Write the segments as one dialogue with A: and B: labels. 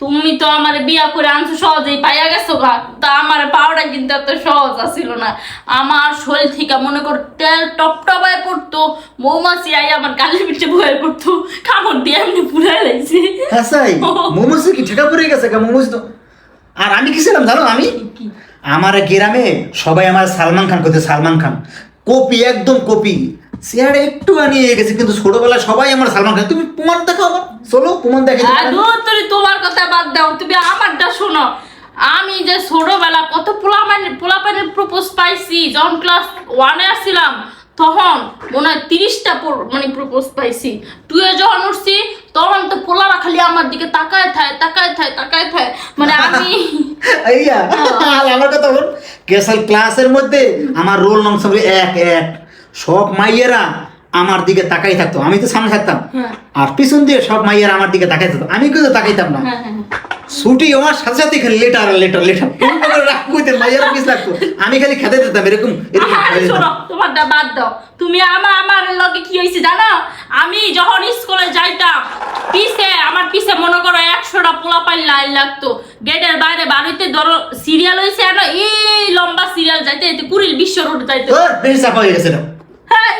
A: তুমি তো আমার বিয়া করে আনছো সহজেই পাইয়া গেছো গা, তা আমার পাওয়াটা কিন্তু এত সহজ আছিল না। আমার শরীর থেকে মনে কর তেল টপ টপায় পড়তো, মৌমাছি আই আমার গালের পিঠে বয়ে পড়তো, কামড় দিয়ে এমনি পুরাই লাগছে।
B: হাসাই মোমোসে কি ঠেকা পড়ে গেছে মোমোস তো। আর আমি কি ছিলাম জানো, আমি আমার গ্রামে সবাই আমার সালমান খান করতে, সালমান খান কপি, একদম কপি। চেহারা একটু আনিয়ে গেছে, কিন্তু ছোটবেলায় সবাই আমার সালমান খান। তুমি প্রমাণ দেখো আমার, চলো প্রমাণ দেখে।
A: তুমি তোমার কথা বাদ দাও, তুমি আমারটা শোনো। আমি যে ছোটবেলা কত পোলাপানের প্রপোজ পাইছি, যখন ক্লাস 1-এ আসছিলাম তখন মনে হয় 30টা মানে প্রপোজ পাইছি। 2-এ যখন উঠছি তখন তো পোলারা খালি আমার দিকে তাকায় থাকে, মানে আমি
B: আইয়া আমার কথা বল, কেসাল ক্লাসের মধ্যে আমার রোল নম্বর 1 সব মাইয়েরা আমার দিকে তাকাই থাকতো, আমি তো সামনে থাকতাম। আর পিছন দিয়ে সব মাইয়েরা আমার দিকে তাকাই থাকতো, আমি কিন্তু তাকাইতাম না। ছুটি আমার সাথে সাথে খালি লেটার মাইয়েরা পিছ লাগতো, আমি খালি খেতে দিতাম এরকম
A: শোনো, তোমারটা বাদ দাও। তুমি আমার লগে কি হয়েছে জানো? আমি যখন স্কুলে যাইতাম আমার পিছে মনে করো 100টা পোলাপাইন লাইন লাগতো। গেটের বাইরে বাড়িতে ধরো সিরিয়াল হয়েছে আর এই লম্বা সিরিয়াল যাইতে যাইতে কুড়িল 20 রোড যাইতে।
B: বেশি চাপা হয়ে গেছে।
A: হ্যাঁ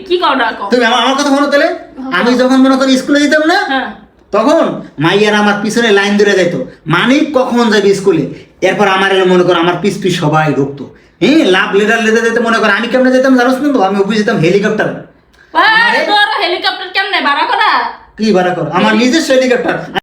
A: কি কও না কও,
B: তুমি আমার কথা মনে তাহলে, আমি যখন মনে করি স্কুলে যেতাম না, তখন মাইয়ারা আমার পিছনে লাইন ধরে যাইত, মানিক কখন যাবে স্কুলে। এরপর আমার মনে করো আমার পিছ সবাই ঢুকতো। লাভ লেটার লেতে যেতে মনে করো আমি কেমনে যেতাম জানোস না? আমি অফিস যেতাম হেলিকপ্টার।
A: হেলিকপ্টার কেমনে ভাড়া করা?
B: কি ভাড়া করো? আমার নিজস্ব হেলিকপ্টার।